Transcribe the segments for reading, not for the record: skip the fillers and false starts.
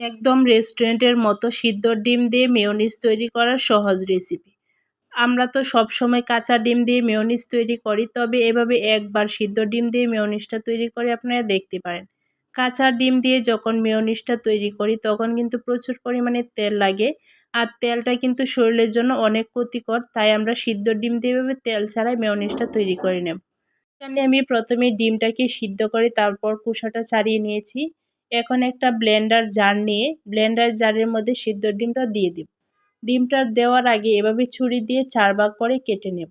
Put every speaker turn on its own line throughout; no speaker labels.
একদম রেস্টুরেন্টের মতো সিদ্ধ ডিম দিয়ে মেয়োনিজ তৈরি করার সহজ রেসিপি। আমরা তো সবসময় কাঁচা ডিম দিয়ে মেয়োনিজ তৈরি করি, তবে এভাবে একবার সিদ্ধ ডিম দিয়ে মেয়োনিজটা তৈরি করে আপনারা দেখতে পারেন। কাঁচা ডিম দিয়ে যখন মেয়োনিজটা তৈরি করি তখন কিন্তু প্রচুর পরিমাণে তেল লাগে, আর তেলটা কিন্তু শরীরের জন্য অনেক ক্ষতিকর। তাই আমরা সিদ্ধ ডিম দিয়ে এভাবে তেল ছাড়াই মেয়োনিজটা তৈরি করে নেব। এখানে আমি প্রথমে ডিমটাকে সিদ্ধ করে তারপর খোসাটা ছাড়িয়ে নিয়েছি। এখন একটা ব্লেন্ডার জার নিয়ে ব্লেন্ডার জারের মধ্যে সিদ্ধ ডিমটা দিয়ে দিব। ডিমটা দেওয়ার আগে এভাবে ছুরি দিয়ে 4 ভাগ করে কেটে নেব।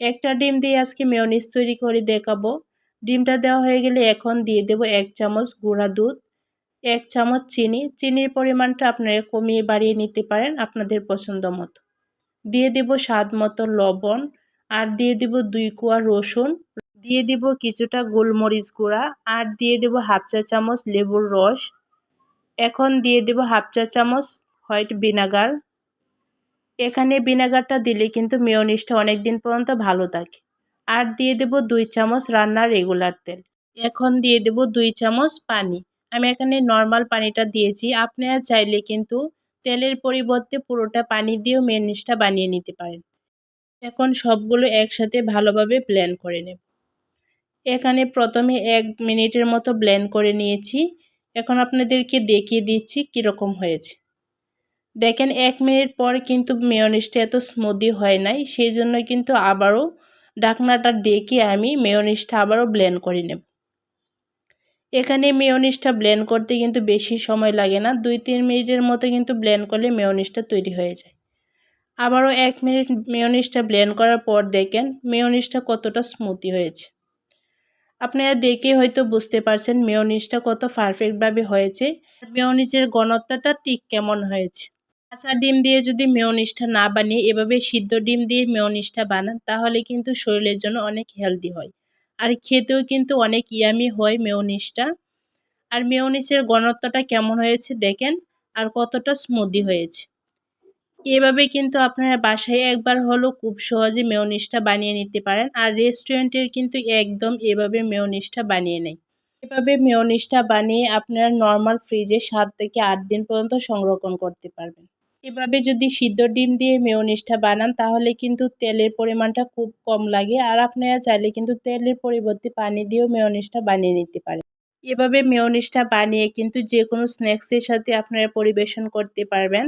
একটা ডিম দিয়ে আজকে মেয়োনিজ তৈরি করে দেখাবো। ডিমটা দেওয়া হয়ে গেলে এখন দিয়ে দেব 1 চামচ গুঁড়া দুধ, 1 চামচ চিনি। চিনির পরিমাণটা আপনারা কমিয়ে বাড়িয়ে নিতে পারেন আপনাদের পছন্দ মতো। দিয়ে দেব স্বাদ মতো লবণ, আর দিয়ে দেব 2 কোয়া রসুন, দিয়ে দিব কিছুটা গোলমরিচ গুঁড়া, আর দিয়ে দেব হাফ চা চামচ লেবুর রস। এখন দিয়ে দেব হাফ চা চামচ হোয়াইট ভিনেগার। এখানে ভিনেগারটা দিলে কিন্তু মেয়োনিজটা অনেক দিন পর্যন্ত ভালো থাকে। আর দিয়ে দেব 2 চামচ রান্নার রেগুলার তেল। এখন দিয়ে দেব 2 চামচ পানি। আমি এখানে নর্মাল পানিটা দিয়েছি, আপনারা চাইলে কিন্তু তেলের পরিবর্তে পুরোটা পানি দিয়েও মেয়োনিজটা বানিয়ে নিতে পারেন। এখন সবগুলো একসাথে ভালোভাবে ব্লেন্ড করে নেব। এখানে প্রথমে 1 মিনিটের মতো ব্লেন্ড করে নিয়েছি। এখন আপনাদেরকে দেখিয়ে দিচ্ছি কীরকম হয়েছে। দেখেন 1 মিনিট পর কিন্তু মেয়োনিজটা এত স্মুদি হয় নাই, সেই জন্য কিন্তু আবারও ঢাকনাটা ডেকে আমি মেয়োনিজটা আবারও ব্লেন্ড করে নেব। এখানে মেয়োনিজটা ব্লেন্ড করতে কিন্তু বেশি সময় লাগে না, 2-3 মিনিটের মতো কিন্তু ব্লেন্ড করলে মেয়োনিজটা তৈরি হয়ে যায়। আবারও 1 মিনিট মেয়োনিজটা ব্লেন্ড করার পর দেখেন মেয়োনিজটা কতটা স্মুদি হয়েছে। আপনারা দেখে হয়তো বুঝতে পারছেন মেয়োনিজটা কত পারফেক্টভাবে হয়েছে, মেয়োনিজের ঘনত্বটা ঠিক কেমন হয়েছে। কাঁচা ডিম দিয়ে যদি মেয়োনিজটা না বানিয়ে এভাবে সিদ্ধ ডিম দিয়ে মেয়োনিজটা বানান তাহলে কিন্তু শরীরের জন্য অনেক হেলদি হয়, আর খেতেও কিন্তু অনেক ইয়ামি হয় মেয়োনিজটা। আর মেয়োনিজের ঘনত্বটা কেমন হয়েছে দেখেন, আর কতটা স্মুদি হয়েছে। এভাবে কিন্তু আপনারা বাসায় একবার হলেও খুব সহজে মেয়োনিজটা বানিয়ে নিতে পারেন, আর রেস্টুরেন্টের কিন্তু একদম এভাবে মেয়োনিজটা বানিয়ে নেয়। এভাবে মেয়োনিজটা বানিয়ে আপনারা নর্মাল ফ্রিজে 7 থেকে 8 দিন পর্যন্ত সংরক্ষণ করতে পারবেন। এভাবে যদি সিদ্ধ ডিম দিয়ে মেয়োনিজটা বানান তাহলে কিন্তু তেলের পরিমাণটা খুব কম লাগে, আর আপনারা চাইলে কিন্তু তেলের পরিবর্তে পানি দিয়েও মেয়োনিজটা বানিয়ে নিতে পারেন। এভাবে মেয়োনিজটা বানিয়ে কিন্তু যে কোনো স্ন্যাক্সের সাথে আপনারা পরিবেশন করতে পারবেন।